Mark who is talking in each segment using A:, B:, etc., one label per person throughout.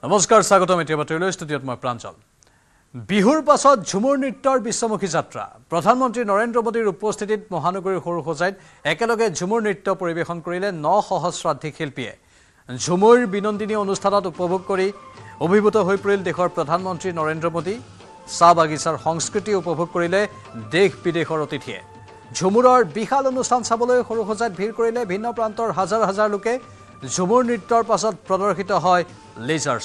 A: নমস্কাৰ স্বাগতম এতিয়া বাতৰিলৈ ষ্টুডিঅ'ত মই প্ৰাঞ্জল বিহুৰ পাছত ঝুমুৰ নৃত্যৰ বিশ্বমুখী যাত্ৰা প্ৰধানমন্ত্ৰী নৰেন্দ্ৰ মোদীৰ উপস্থিতিত মহানগৰীৰ সৰুসজাইত একেলগে ঝুমুৰ নৃত্য পৰিৱেশন কৰিলে 9 সহস্ৰাধিক শিল্পীয়ে ঝুমুৰ বিনন্দিনী অনুষ্ঠানত উপভোগ কৰি অভিভূত হৈ পৰিল দেশৰ প্ৰধানমন্ত্ৰী নৰেন্দ্ৰ মোদী চাহ বাগিচাৰ সংস্কৃতি উপভোগ কৰিলে দেশ বিদেশৰ অতিথিয়ে ঝুমুৰৰ বিশাল অনুষ্ঠান চাবলৈ সৰুসজাইত ভিৰ কৰিলে ভিন্ন প্ৰান্তৰ হাজাৰ হাজাৰ লোকে ঝুমুৰ নৃত্যৰ পাছত প্ৰদৰ্শিত হয় লেজাৰ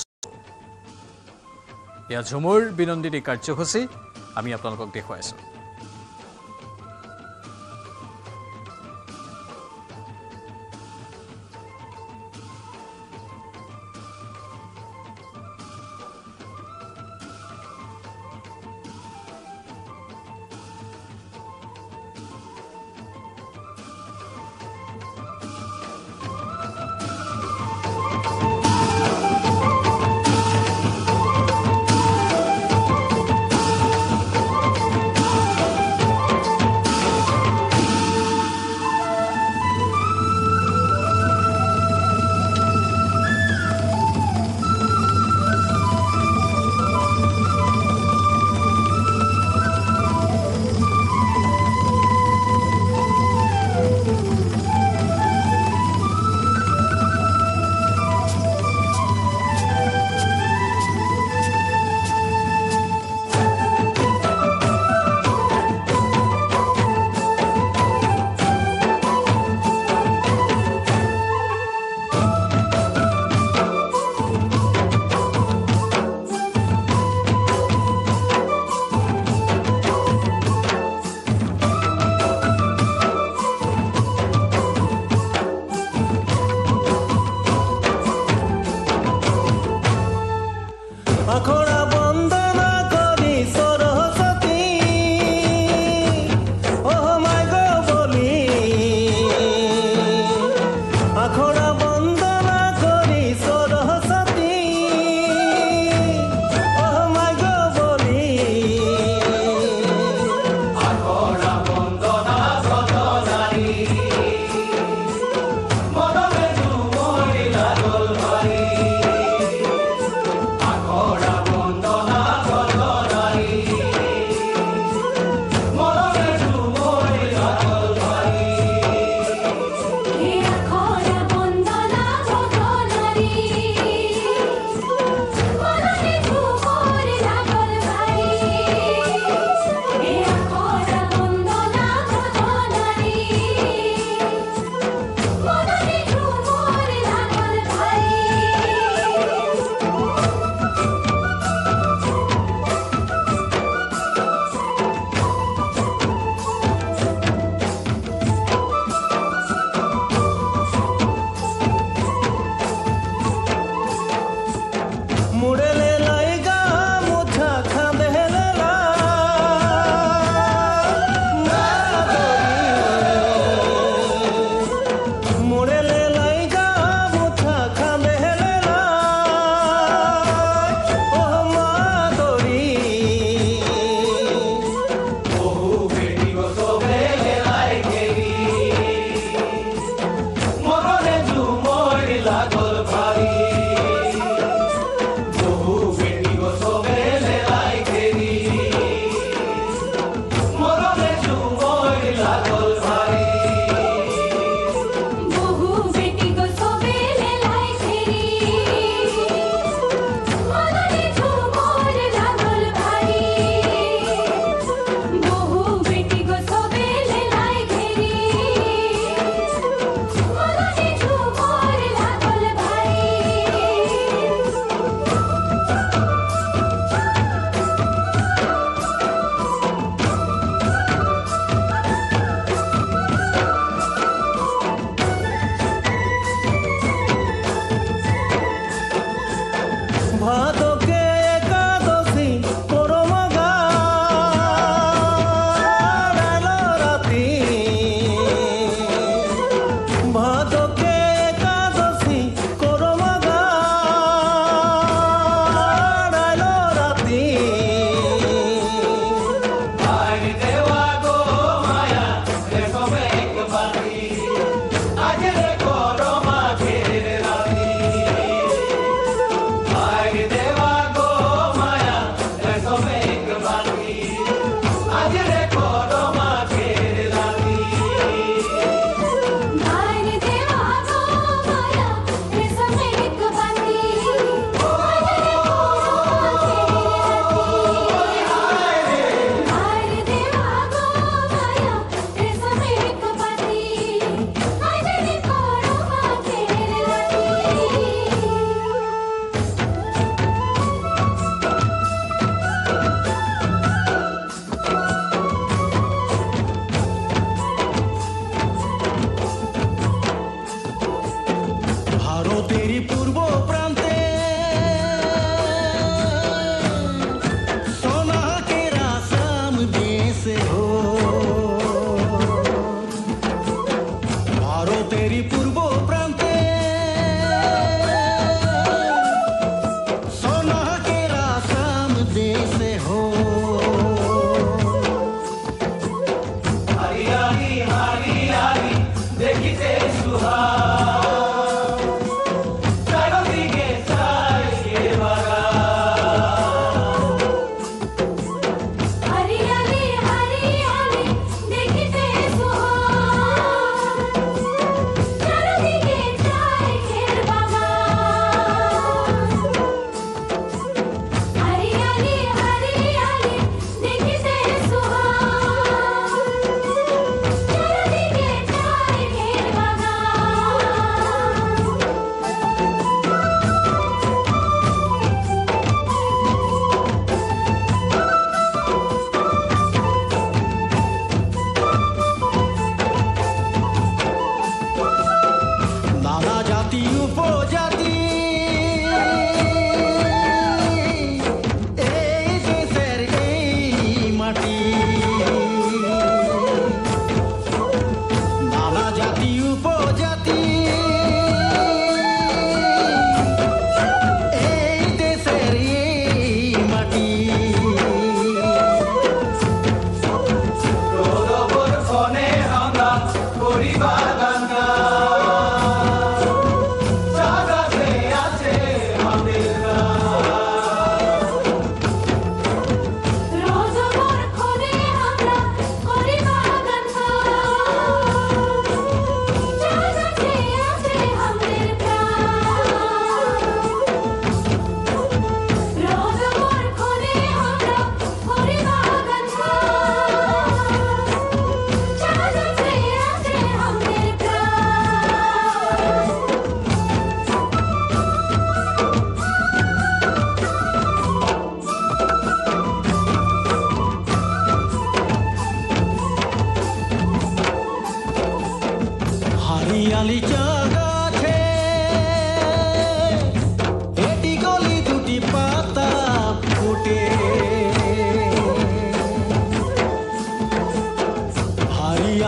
A: ইয়া ঝুমুৰ বিনন্দিনী কাৰ্যসূচী আমি আপোনালোকক দেখুৱাইছো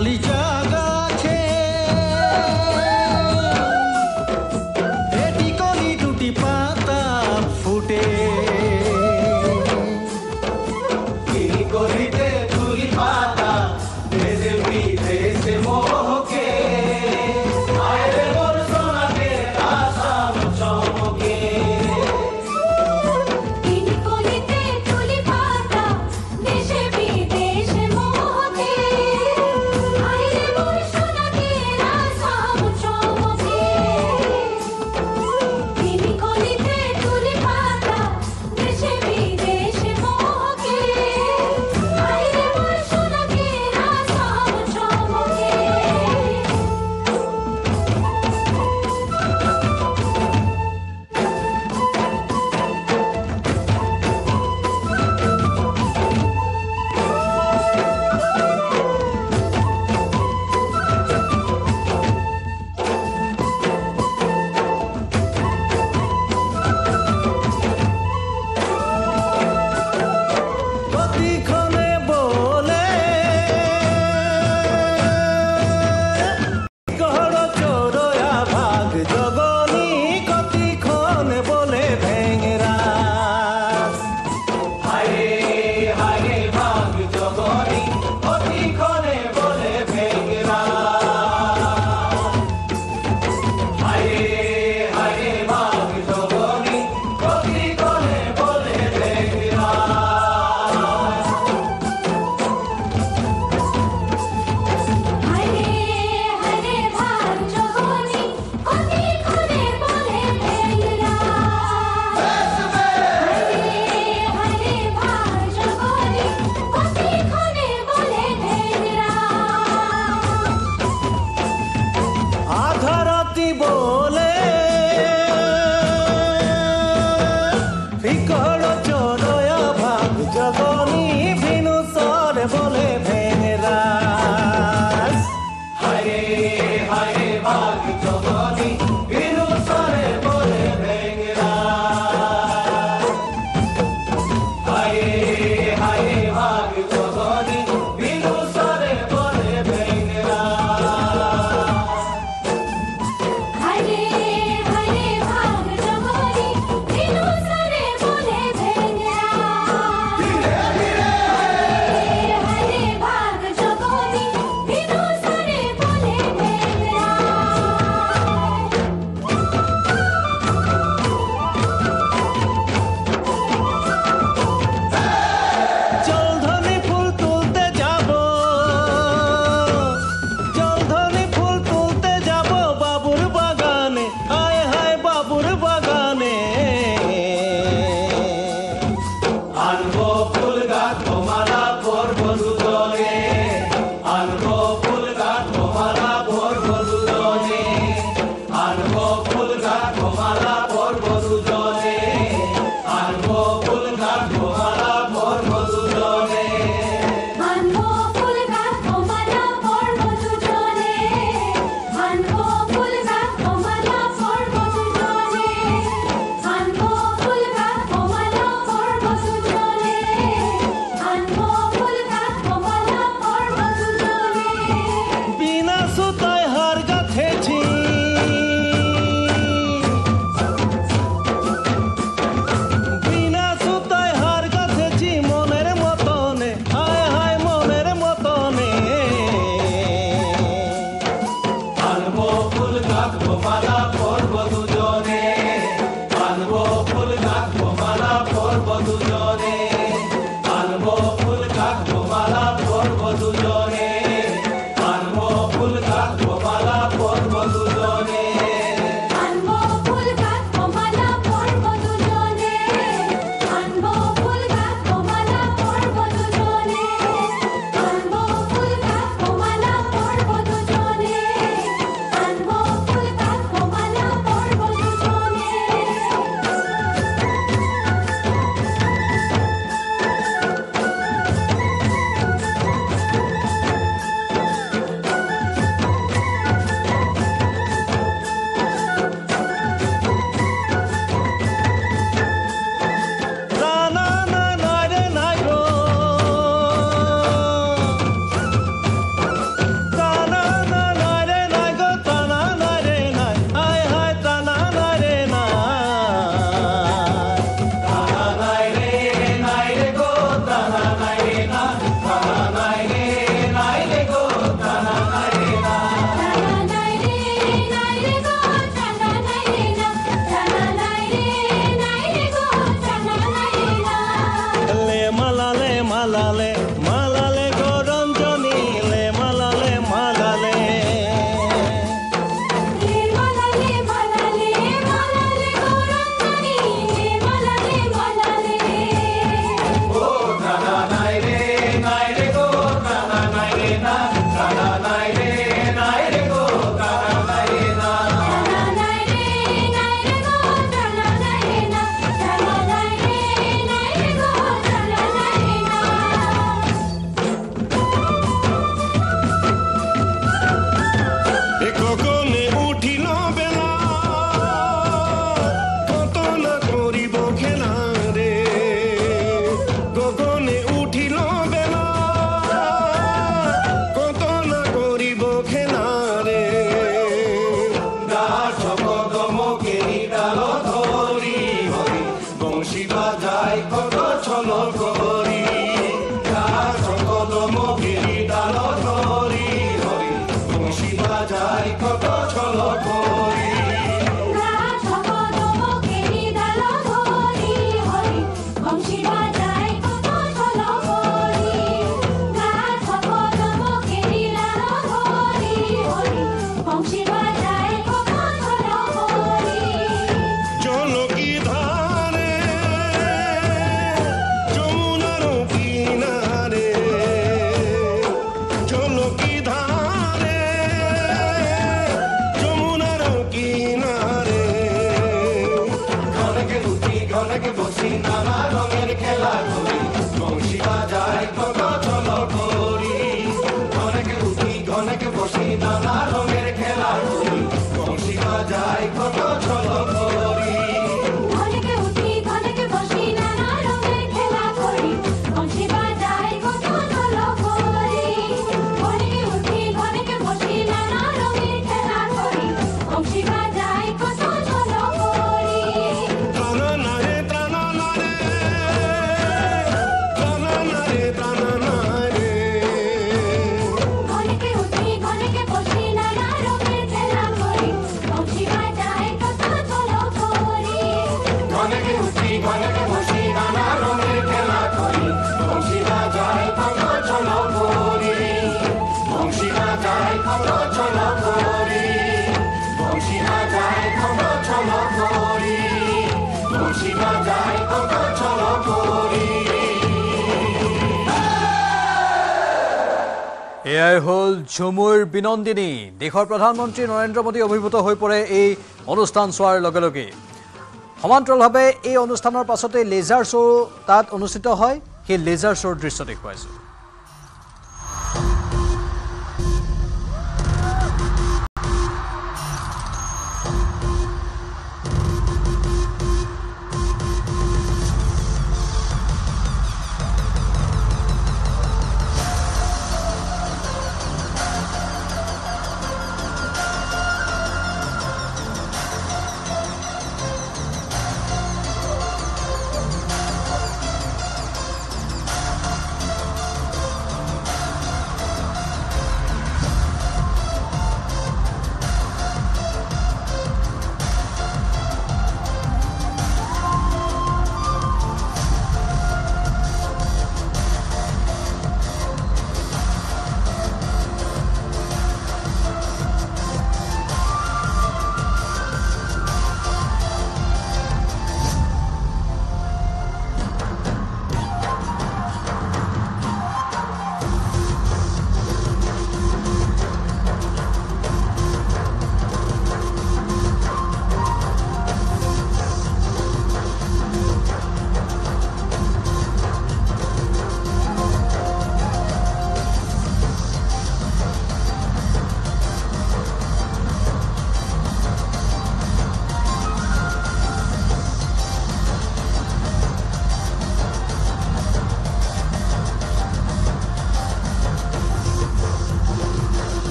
B: খালি জায়গা আছে এটি কলি দুটি পাতা ফুটে কি করিতে তুলি পাতা দেশে বিদেশে মোহকে আয়রে মোর সোনাকে আসাম চমকে মালালে মালালে গরঞ্জনী লে মালালে মালালে
A: এয়াই হল ঝুমুৰ বিনন্দিনী দেশৰ প্ৰধানমন্ত্ৰী নৰেন্দ্ৰ মোদী অভিভূত হৈ পৰে এই অনুষ্ঠান চোৱাৰ লগে লগে সমান্তৰালভাৱে এই অনুষ্ঠানৰ পাছতে লেজাৰ শ্ব' তাত অনুষ্ঠিত হয় সেই লেজাৰ শ্ব'ৰ দৃশ্য দেখুৱাইছে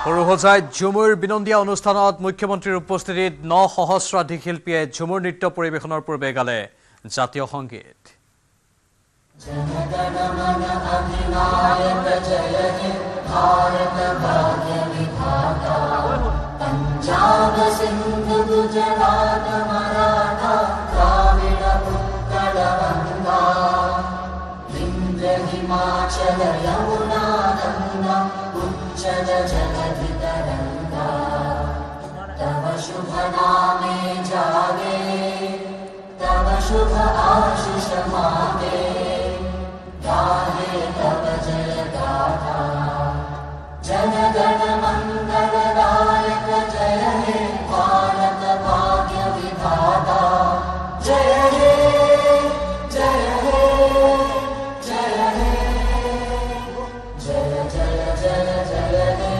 A: সৰুসজাইত ঝুমুৰ বিনন্দীয়া অনুষ্ঠানত মুখ্যমন্ত্ৰীৰ উপস্থিতিত 9 সহস্ৰাধিক শিল্পীয়ে ঝুমুৰ নৃত্য পৰিৱেশনৰ পূৰ্বে গালে জাতীয় সংগীত।
C: पंजाब सिंधु गुजरात मराठा द्राविड़ उत्कल गंगा विंध्य हिमाचल यमुना गंगा उच्चल जलधि तरंगा तव शुभ नामे जागे तव शुभ आशीष मागे गाहे तव जय गाथा जन गण मंगलदायक जय हे भारत भाग्य विधाता जय हे जय हे जय हे जय जय जय जय हे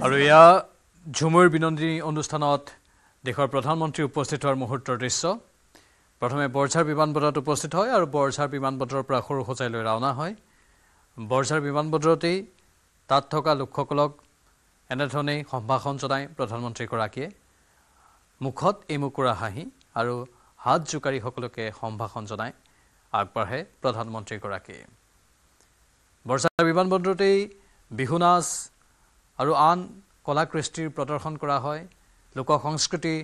A: আৰু ইয়া ঝুমুৰ বিনন্দী অনুষ্ঠানত দেশৰ প্ৰধানমন্ত্ৰী উপস্থিত হোৱাৰ মুহূৰ্তৰ দৃশ্য। প্ৰথমে বৰঝাৰ বিমানবন্দৰত উপস্থিত হয় আৰু বৰঝাৰ বিমানবন্দৰৰ পৰা সৰুসজাইলৈ ৰাওনা হয়। বৰঝাৰ বিমানবন্দৰতেই তাত থকা লোকসকলক এনেধৰণেই সম্ভাষণ জনায় প্ৰধানমন্ত্ৰীগৰাকীয়ে। মুখত এমুকুৰা হাঁহি আৰু হাত জোকাৰি সকলোকে সম্ভাষণ জনায় আগবাঢ়ে প্ৰধানমন্ত্ৰীগৰাকীয়ে। বৰঝাৰ বিমানবন্দৰতেই বিহু নাচ আৰু আন কলাকৃষ্টিৰ প্ৰদৰ্শন কৰা হয়। লোক সংস্কৃতি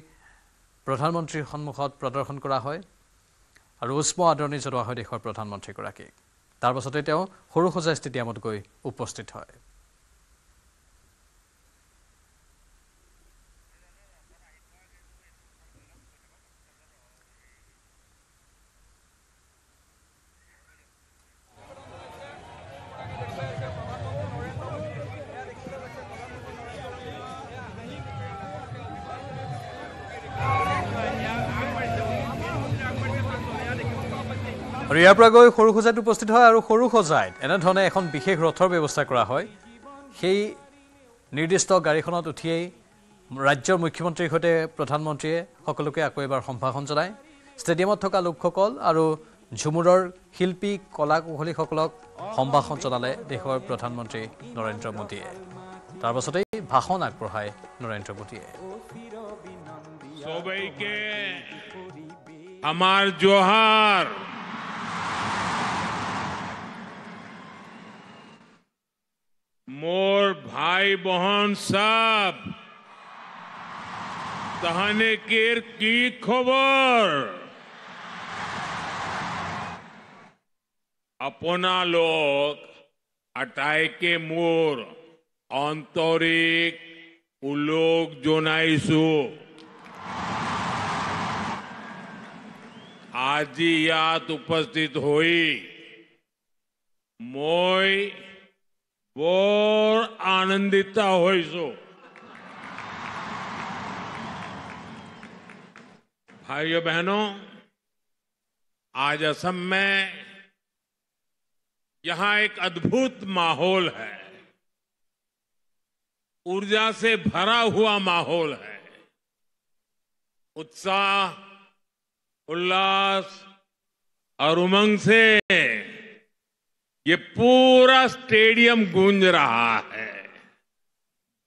A: প্ৰধানমন্ত্ৰীৰ সন্মুখত প্ৰদৰ্শন কৰা হয় আৰু উষ্ম আদৰণি জনোৱা হয় দেশৰ প্ৰধানমন্ত্ৰীগৰাকীক। তাৰ পাছতে তেওঁ সৰুসজাই ষ্টেডিয়ামত গৈ উপস্থিত হয়। আৰু ইয়াৰ পৰা গৈ সৰুসজাইত উপস্থিত হয় আৰু সৰুসজাইত এনেধৰণে এখন বিশেষ ৰথৰ ব্যৱস্থা কৰা হয়। সেই নিৰ্দিষ্ট গাড়ীখনত উঠিয়েই ৰাজ্যৰ মুখ্যমন্ত্ৰীৰ সৈতে প্ৰধানমন্ত্ৰীয়ে সকলোকে আকৌ এবাৰ সম্ভাষণ জনায়। ষ্টেডিয়ামত থকা লোকসকল আৰু ঝুমুৰৰ শিল্পী কলা কুশলীসকলক সম্ভাষণ জনালে দেশৰ প্ৰধানমন্ত্ৰী নৰেন্দ্ৰ মোদীয়ে। তাৰ পাছতেই ভাষণ আগবঢ়ায় নৰেন্দ্ৰ মোদীয়ে।
D: সবাইকে আমার জোহার। मोर भाई बहन सब तहने केर की खबर अपना लोग अटाई के मोर आंतरिक उलोक जोनाइसु आज यात उपस्थित हुई মই বৰ आनंदित होइसो। भाइयों बहनों, आज असम में यहां एक अद्भुत माहौल है, ऊर्जा से भरा हुआ माहौल है। उत्साह, उल्लास, और उमंग से ये पूरा स्टेडियम गूंज रहा है।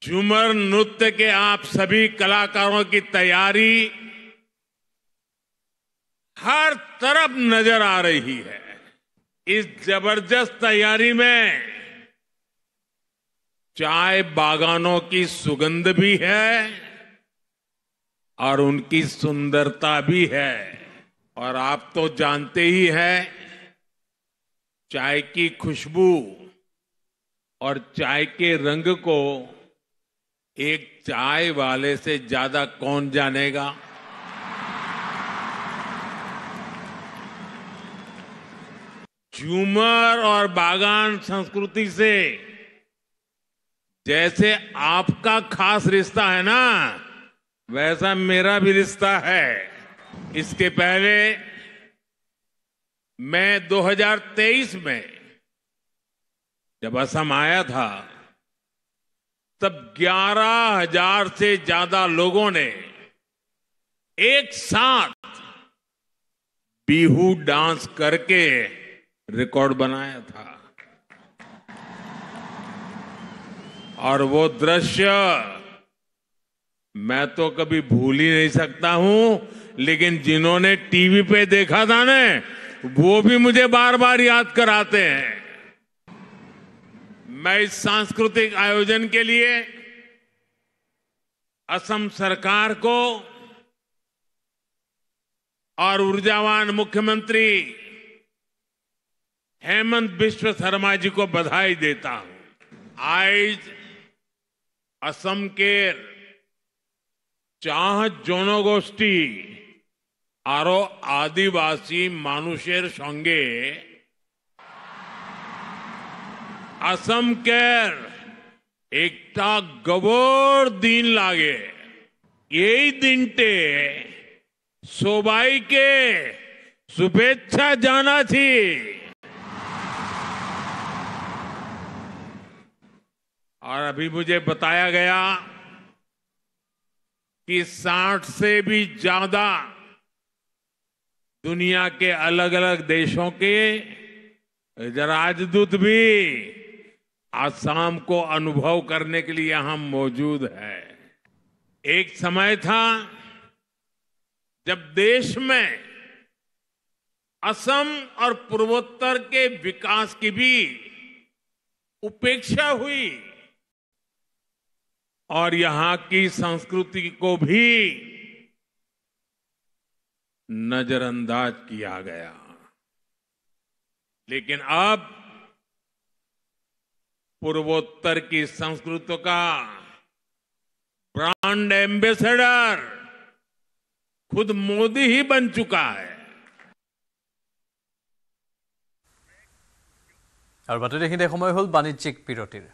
D: झूमर नृत्य के आप सभी कलाकारों की तैयारी हर तरफ नजर आ रही है। इस जबरदस्त तैयारी में चाय बागानों की सुगंध भी है और उनकी सुंदरता भी है। और आप तो जानते ही हैं, चाय की खुशबू और चाय के रंग को एक चाय वाले से ज्यादा कौन जानेगा। झूमर और बागान संस्कृति से जैसे आपका खास रिश्ता है ना, वैसा मेरा भी रिश्ता है। इसके पहले मैं 2023 में जब असम आया था, तब 11,000 से ज्यादा लोगों ने एक साथ बिहू डांस करके रिकॉर्ड बनाया था। और वो दृश्य मैं तो कभी भूल ही नहीं सकता हूं, लेकिन जिन्होंने टीवी पे देखा था ना, वो भी मुझे बार बार याद कराते हैं। मैं इस सांस्कृतिक आयोजन के लिए असम सरकार को और ऊर्जावान मुख्यमंत्री हेमंत बिश्व शर्मा जी को बधाई देता हूं। आज असम के चाह जनगोष्ठी आरो आदिवासी मानुषेर संगे असम केर एकटा गबोर दिन लागे यही दिनटे सोबाई के शुभेच्छा जाना थी। और अभी मुझे बताया गया कि 60 से भी ज्यादा दुनिया के अलग अलग देशों के राजदूत भी आसाम को अनुभव करने के लिए यहां मौजूद है। एक समय था जब देश में असम और पूर्वोत्तर के विकास की भी उपेक्षा हुई और यहां की संस्कृति को भी नजरअंदाज किया गया। लेकिन अब पूर्वोत्तर की संस्कृति का ब्रांड एम्बेसडर खुद मोदी ही बन चुका है।
A: और बातरी समय हल वाणिज्यिक बिरतिर।